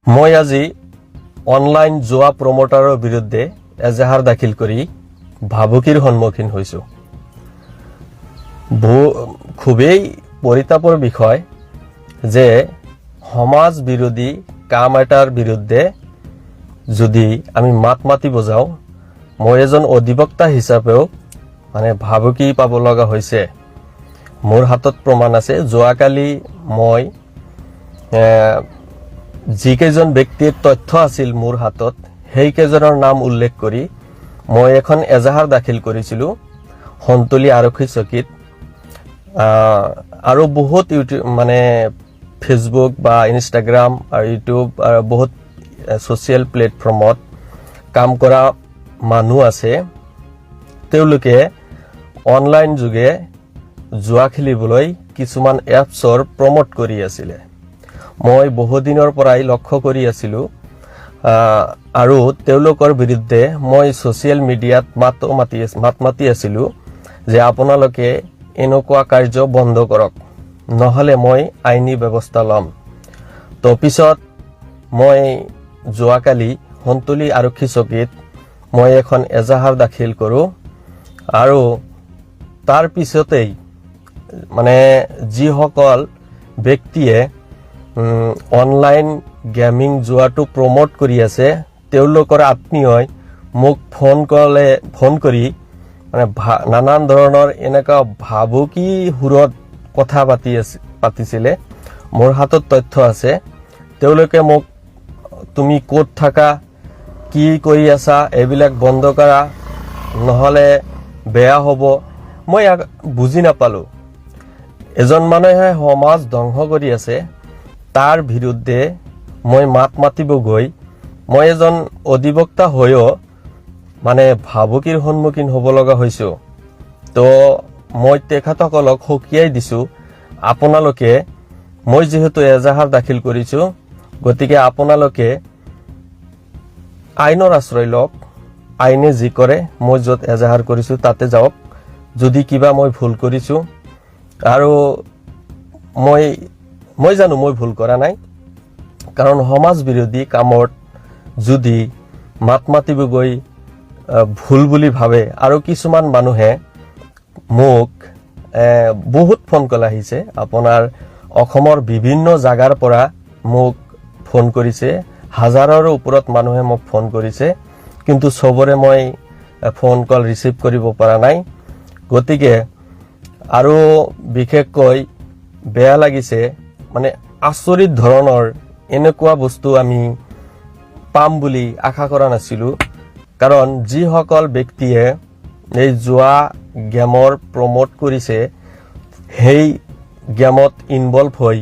মই আজি অনলাইন জুয়া প্ৰমোটাৰৰ বিৰুদ্ধে এজাহাৰ দাখিল কৰি ভাবুকিৰ সন্মুখীন হৈছো। খুবেই পৰিতাপৰ বিষয় যে সমাজ বিৰোধী কাম এটাৰ বিৰুদ্ধে যদি আমি মাত মাতিব যাওঁ, মই এজন অধিবক্তা হিচাপেও ভাবুকি পাব লগা হৈছে। মোৰ হাতত প্ৰমাণ আছে। যোৱাকালি মই যিকেইজন ব্যক্তিৰ তথ্য আছিল মোৰ হাতত, সেইকেইজনৰ নাম উল্লেখ কৰি মই এখন এজাহাৰ দাখিল কৰিছিলোঁ সন্তলি আৰক্ষী চকীত। আৰু বহুত ফেচবুক বা ইনষ্টাগ্ৰাম আৰু ইউটিউব আৰু বহুত ছ'চিয়েল প্লেটফৰ্মত কাম কৰা মানুহ আছে। তেওঁলোকে অনলাইন যোগে জুৱা খেলিবলৈ কিছুমান এপছৰ প্ৰমোট কৰি আছিলে। মই বহুদিনৰ পৰাই লক্ষ্য কৰি আছিলোঁ আৰু তেওঁলোকৰ বিৰুদ্ধে মই ছ'চিয়েল মিডিয়াত মাত মাতি আছিলোঁ যে আপোনালোকে এনেকুৱা কাৰ্য বন্ধ কৰক, নহ'লে মই আইনী ব্যৱস্থা ল'ম। তো পিছত মই যোৱাকালি সন্তলি আৰক্ষী চকীত মই এখন এজাহাৰ দাখিল কৰোঁ আৰু তাৰ পিছতেই যিসকল ব্যক্তিয়ে অনলাইন গেমিং জুৱাটো প্ৰমোট কৰি আছে, তেওঁলোকৰ আত্মীয়ই মোক ফোন কৰি নানান ধৰণৰ এনেকুৱা ভাবুকি সুৰত কথা পাতিছিলে। মোৰ হাতত তথ্য আছে। তেওঁলোকে মোক, তুমি ক'ত থাকা, কি কৰি আছা, এইবিলাক বন্ধ কৰা, নহ'লে বেয়া হ'ব। মই বুজি নাপালোঁ। এজন মানুহে সমাজ ধ্বংস কৰি আছে, তাৰ বিৰুদ্ধে মই মাত মাতিব গৈ মই এজন অধিবক্তা হৈও ভাবুকিৰ সন্মুখীন হ'ব লগা হৈছোঁ। তো মই তেখেতসকলক সকীয়াই দিছোঁ, আপোনালোকে, মই যিহেতু এজাহাৰ দাখিল কৰিছোঁ, গতিকে আপোনালোকে আইনৰ আশ্ৰয় লওক। আইনে যি কৰে, মই য'ত এজাহাৰ কৰিছোঁ তাতে যাওক। যদি কিবা মই ভুল কৰিছোঁ, আৰু মই জানো মই ভুল কৰা নাই, কাৰণ সমাজ বিৰোধী কামত যদি মাত মাতিব গৈ ভুল বুলি ভাবে, আৰু কিছুমান মানুহে মোক বহুত ফোন কল আহিছে, আপোনাৰ অসমৰ বিভিন্ন জাগাৰ পৰা মোক ফোন কৰিছে। হাজাৰৰ ওপৰত মানুহে মোক ফোন কৰিছে, কিন্তু চবৰে মই ফোন কল ৰিচিভ কৰিব পৰা নাই। গতিকে আৰু বিশেষকৈ বেয়া লাগিছে, আচৰিত ধৰণৰ এনেকুৱা বস্তু আমি পাম বুলি আশা কৰা নাছিলোঁ। কাৰণ যিসকল ব্যক্তিয়ে এই জুৱা গেমৰ প্ৰমোট কৰিছে, সেই গেমত ইনভলভ হৈ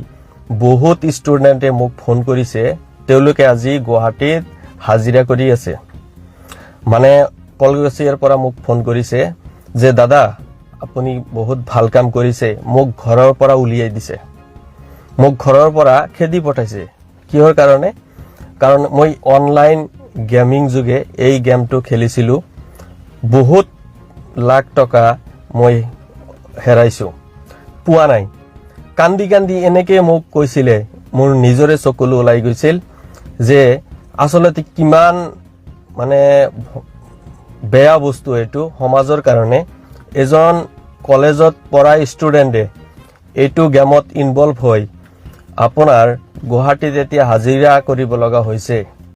বহুত ষ্টুডেণ্টে মোক ফোন কৰিছে। তেওঁলোকে আজি গুৱাহাটীত হাজিৰা কৰি আছে। কলগছিয়াৰ পৰা মোক ফোন কৰিছে যে দাদা, আপুনি বহুত ভাল কাম কৰিছে, মোক ঘৰৰ পৰা উলিয়াই দিছে, মোক ঘৰৰ পৰা খেদি পঠাইছে। কিহৰ কাৰণে? কাৰণ মই অনলাইন গেমিং যোগে এই গেমটো খেলিছিলোঁ। বহুত লাখ টকা মই হেৰাইছোঁ, পোৱা নাই। কান্দি কান্দি এনেকৈ মোক কৈছিলে, মোৰ নিজৰে চকুলো ওলাই গৈছিল যে আচলতে কিমান বেয়া বস্তু এইটো সমাজৰ কাৰণে। এজন কলেজত পঢ়া ষ্টুডেণ্টে এইটো গেমত ইনভলভ হৈ আপোনাৰ গুৱাহাটীত এতিয়া হাজিৰা কৰিব লগা হৈছে।